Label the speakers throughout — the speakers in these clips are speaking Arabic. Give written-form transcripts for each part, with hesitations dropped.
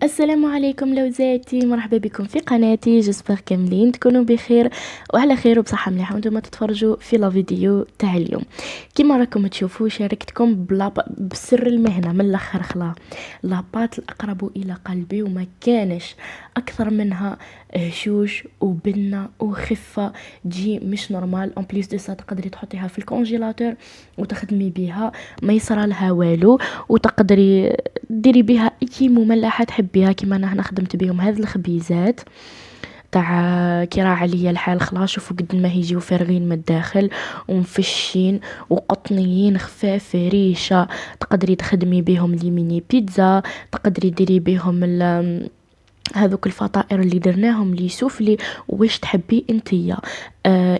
Speaker 1: السلام عليكم لوزاتي، مرحبا بكم في قناتي. جسبر كاملين تكونوا بخير وعلى خير وبصحه مليحه وانتم تتفرجوا في لا فيديو تاع اليوم. كيما راكم تشوفوا شاركتكم بسر المهنه من الاخر. خلا لاباط الاقرب الى قلبي وما كانش اكثر منها هشوش وبنه وخفه، تجي مش نورمال. اون بليس دو سا تقدري تحطيها في الكونجيلاتور وتخدمي بها، ما يصرى لها والو، وتقدري ديري بها اي مملحه تحبيها. كيما انا هنا خدمت بهم هذه الخبيزات تاع كي راه عليا الحال. خلاص شوفوا قد ما يجيو فارغين من الداخل ومفشين وقطنيين خفاف ريشه. تقدري تخدمي بهم لي ميني بيتزا، تقدري ديري بهم هذوك الفطائر اللي درناهم لي سوفلي واش تحبي انتيا.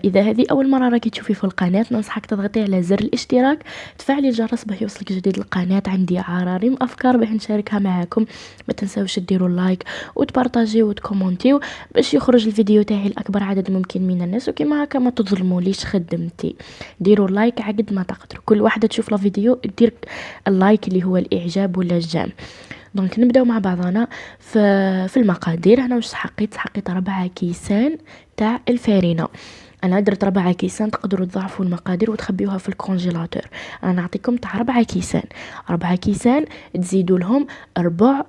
Speaker 1: اذا هذه اول مره راكي تشوفي في القناه، ننصحك تضغطي على زر الاشتراك، تفعلي الجرس باش يوصلك جديد القناه. عندي عراريم افكار باش نشاركها معاكم. ما تنساوش ديروا لايك وتبارطاجيو وتكومونتيو باش يخرج الفيديو تاعي لاكبر عدد ممكن من الناس. وكما هكا ما تظلموليش خدمتي، ديروا لايك عقد ما تقدروا. كل واحده تشوف لا فيديو دير اللايك اللي هو الاعجاب ولا الجيم. دونك نبداو مع بعضنا في المقادير. انا واش حقيت 4 كيسان تاع الفارينه. انا درت 4 كيسان، تقدروا تضاعفوا المقادير وتخبيوها في الكونجيلاتور. انا نعطيكم تاع 4 كيسان. 4 كيسان تزيدوا لهم ربع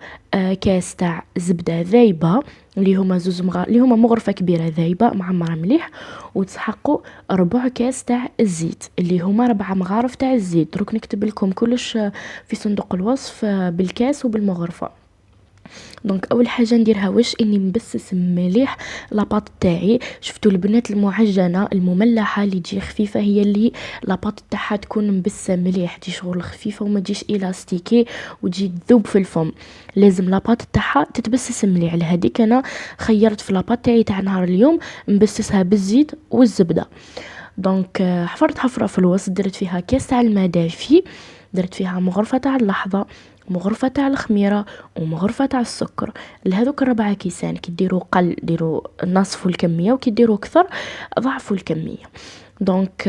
Speaker 1: كاس تاع زبده ذايبه، اللي هما مغرفه كبيره ذايبه معمره مليح، وتسحقوا ربع كاس تاع الزيت اللي هما 4 مغارف تاع الزيت. دروك نكتب لكم كلش في صندوق الوصف بالكاس وبالمغرفه. دونك اول حاجه نديرها واش اني نبسس مليح لاباط تاعي. شفتوا البنات المعجنه المملحه اللي تجي خفيفه هي اللي لاباط تاعها تكون مبسه مليح، تجي شغل خفيفه وما تجيش الاستيكي وتجي تذوب في الفم. لازم لاباط تاعها تتبسس مليح. لهذيك انا خيرت في لاباط تاعي تاع نهار اليوم نبسسها بالزيت والزبده. دونك حفرت حفره في الوسط، درت فيها كاس تاع الماء دافي، درت فيها مغرفه تاع اللحظه، مغرفه تاع الخميره، ومغرفه تاع السكر. لهذوك 4 كيسان كي ديروا قل ديروا نصفوا الكميه، وكي ديروا اكثر ضعفوا الكميه. دونك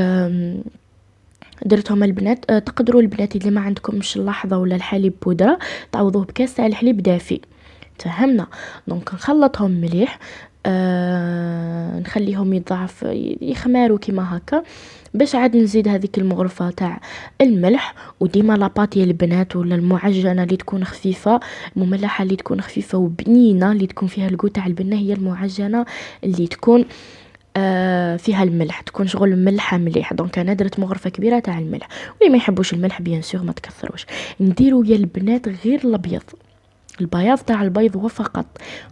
Speaker 1: درتهم البنات. تقدروا البنات اللي ما عندكمش اللحظه ولا الحليب بودره تعوضوه بكاس تاع الحليب دافي. تفهمنا؟ دونك نخلطهم مليح. نخليهم يضعف يخماروا كيما هكا، باش عاد نزيد هذيك المغرفه تاع الملح. وديما لاباطي البنات ولا المعجنه اللي تكون خفيفه، المملحه اللي تكون خفيفه وبنينه اللي تكون فيها القو تاع البنه، هي المعجنه اللي تكون فيها الملح، تكون شغل ملحه مليح. دونك انا درت مغرفه كبيره تاع الملح. واللي ما يحبوش الملح بيان سور ما تكثروش. نديروا يا البنات غير الابيض، البياض تاع البيض هو فقط،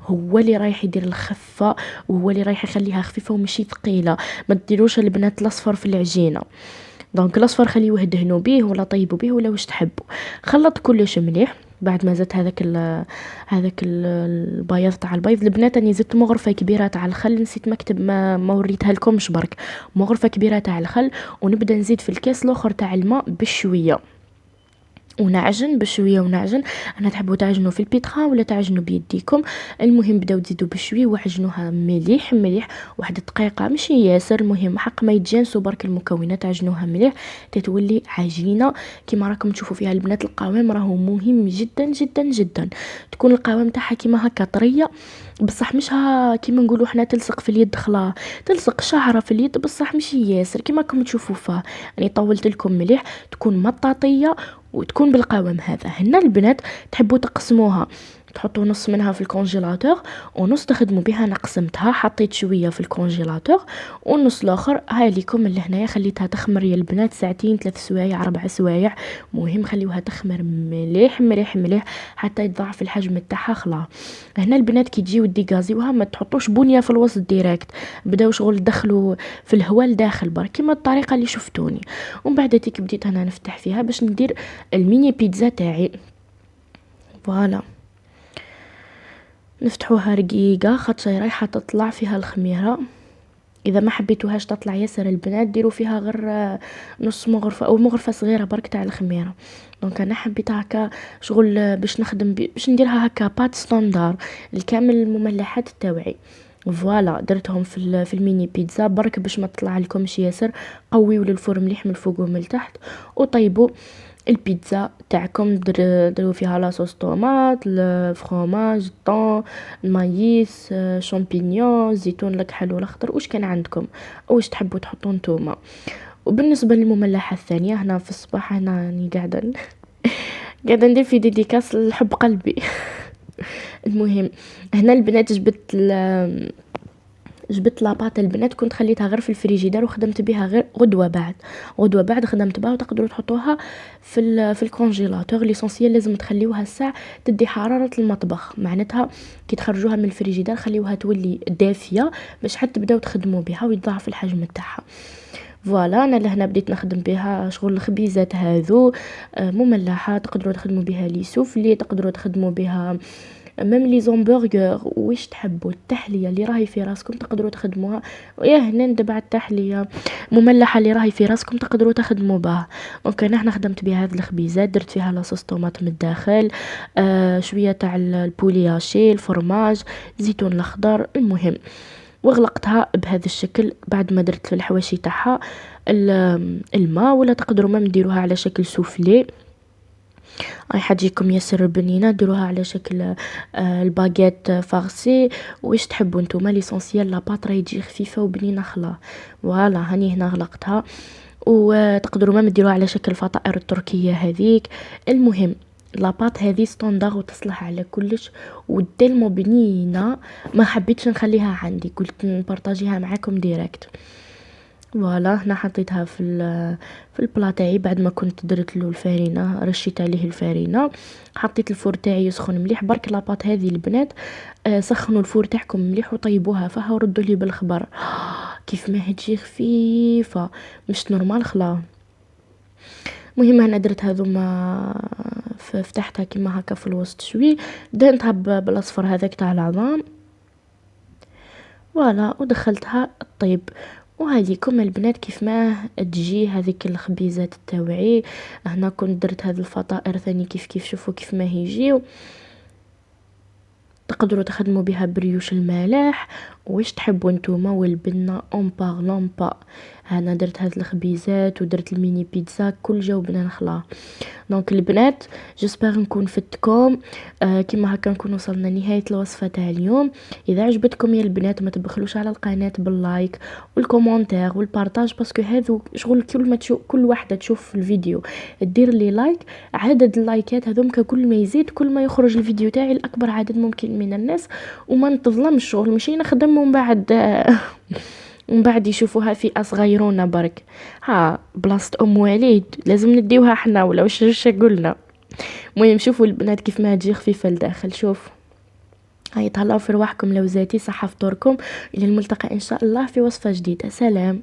Speaker 1: هو اللي رايح يدير الخفه، وهو اللي رايح يخليها خفيفه ومشي ثقيله. ما تديروش البنات الاصفر في العجينه. دونك الاصفر خليوه دهنوا به ولا طيبوا به ولا واش تحبوا. خلط كلش مليح. بعد ما زدت البياض تاع البيض البنات، اني زدت مغرفه كبيره تاع الخل. نسيت مكتب ما وريتها لكمش برك. مغرفه كبيره تاع الخل، ونبدا نزيد في الكاس الاخر تاع الماء بشويه ونعجن بشويه ونعجن. انا تحبوا تعجنوا في البيتخا ولا تعجنوا بيديكم، المهم بداو تزيدوا بشويه وعجنوها مليح مليح. واحد دقيقه ماشي ياسر، المهم حق ما يتجانسوا برك المكونات عجنوها مليح تتولي عجينه كيما راكم تشوفوا فيها البنات. القوام راهو مهم جدا جدا جدا، تكون القوام تاعها كيما هكا طريه، بصح مش كيما نقولوا حنا تلصق في اليد. خلا تلصق شعره في اليد بصح ماشي ياسر كيما راكم تشوفوا فيها. يعني طولت لكم مليح، تكون مطاطيه وتكون بالقوام هذا. هنا البنات تحبوا تقسموها، تحطوا نص منها في الكونجيلاتور ونص تخدموا بها. انا قسمتها، حطيت شويه في الكونجيلاتور والنص الاخر هاي ليكم اللي هنايا خليتها تخمر يا البنات ساعتين 3 سوايع 4 سوايع. مهم خليوها تخمر مليح مليح مليح حتى يتضاعف الحجم تاعها. خلا هنا البنات كي تجيو ديغازيوها ما تحطوش بنيه في الوسط ديريكت، بداو شغل دخلوا في الهواء لداخل برك كيما الطريقه اللي شفتوني. ومن بعد تيك بديت انا نفتح فيها باش ندير الميني بيتزا تاعي. فوالا نفتحوها رقيقه خاطر رايحه تطلع فيها الخميره. اذا ما حبيتوهاش تطلع ياسر البنات ديروا فيها غير نص مغرفه او مغرفه صغيره برك تاع الخميره. دونك انا حبيتها هكا شغل باش نخدم باش نديرها هكا بات ستاندار الكامل المملحات تاوعي. فوالا درتهم في الميني بيتزا برك باش ما تطلع لكمش ياسر. قويوا للفرن مليح من الفوق ومن التحت وطيبوا البيتزا تاعكم دروا فيها لاصوص طوماط، الفرomاج، الطون، المايس، شامبينيون، زيتون الكحل والاخضر، واش كان عندكم واش تحبوا تحطوا نتوما. وبالنسبه للمملحه الثانيه، هنا في الصباح هنا راني قاعده ندير في ديديكاس لحب قلبي. المهم، هنا البنات جبت لاباط البنات، كنت خليتها غير في الفريجيدار وخدمت بها غير غدوه بعد خدمت بها، وتقدروا تحطوها في الكونجيلاتور. ليسونسيال لازم تخليوها الساعه تدي حراره المطبخ، معناتها كي تخرجوها من الفريجيدار خليوها تولي دافيه باش حتى تبداو تخدموا بها ويضاعف الحجم تاعها. فوالا انا لهنا بديت نخدم بها شغل الخبيزات هذو. مملحه تقدروا تخدموا بها لي سوفلي، تقدروا تخدموا بها ميم لي زومبرغر، واش تحبوا التحليه اللي راهي في راسكم تقدروا تخدموها. ويا هنا ندبع التحليه مملحه اللي راهي في راسكم تقدروا تخدموا بها. دونك انا خدمت بها هذه الخبيزات، درت فيها لاصوص طوماط من الداخل، شويه تاع البولياشي، الفرماج، زيتون الاخضر. المهم وغلقتها بهذا الشكل. بعد ما درت في الحواشي تاعها الماء، ولا تقدروا ما نديروها على شكل سوفلي، راح حتجيكم ياسر بنينه. ديروها على شكل الباغيت فارسي، واش تحبوا نتوما. ليسونسيال لاباط راهي تجي خفيفه وبنينه خلا. فوالا هاني هنا غلقتها، وتقدروا ما ديروها على شكل الفطائر التركيه هذيك. المهم لاباط هذه ستاندار وتصلح على كلش، والدلمو بنينه، ما حبيتش نخليها عندي، قلت نبارطاجيها معاكم ديريكت. فوالا هنا حطيتها في البلا تاعي. بعد ما كنت درت له الفارينه، رشيت عليه الفارينه، حطيت الفور تاعي يسخن مليح. برك لاباط هذه البنات سخنوا الفور تاعكم مليح وطيبوها فيها وردوا لي بالخبر. كيف ما هتجي خفيفه مش نورمال خلا. مهم انا درت هذوما فتحتها كيما هكا في الوسط شوي، دهنتها بالاصفر هذاك تاع العظام. فوالا ودخلتها الطيب. وهذيكم البنات كيف ما تجي هذيك الخبيزات التاوعي. هنا كنت درت هذه الفطائر ثاني كيف شوفوا كيف ما يجيو. تقدروا تخدموا بها بريوش الملاح، واش تحبوا نتوما، والبنه اون بارلون با. انا درت هاد الخبيزات ودرت الميني بيتزا كل جاوبنا نخلا. دونك البنات جيسبر نكون فدتكم. كيما هكا نكون وصلنا نهايه الوصفه تاع اليوم. اذا عجبتكم يا البنات ما تبخلوش على القناه باللايك والكومونتير والبارطاج، باسكو هذو شغل كل ما تشوف كل واحده تشوف الفيديو دير لي لايك، عدد اللايكات هذوك كل ما يزيد كل ما يخرج الفيديو تاعي لاكبر عدد ممكن من الناس، وما نتظلمش شغل ماشي نخدم ومن بعد ومن بعد يشوفوها فئة صغيرونة برك. ها بلاصة ام وليد لازم نديوها حنا ولا واش قلنا. المهم شوفوا البنات كيف ما تجي خفيفة لداخل. شوف هاي تهلاو في رواحكم لوزاتي، صحة فطوركم. الى الملتقى ان شاء الله في وصفة جديدة. سلام.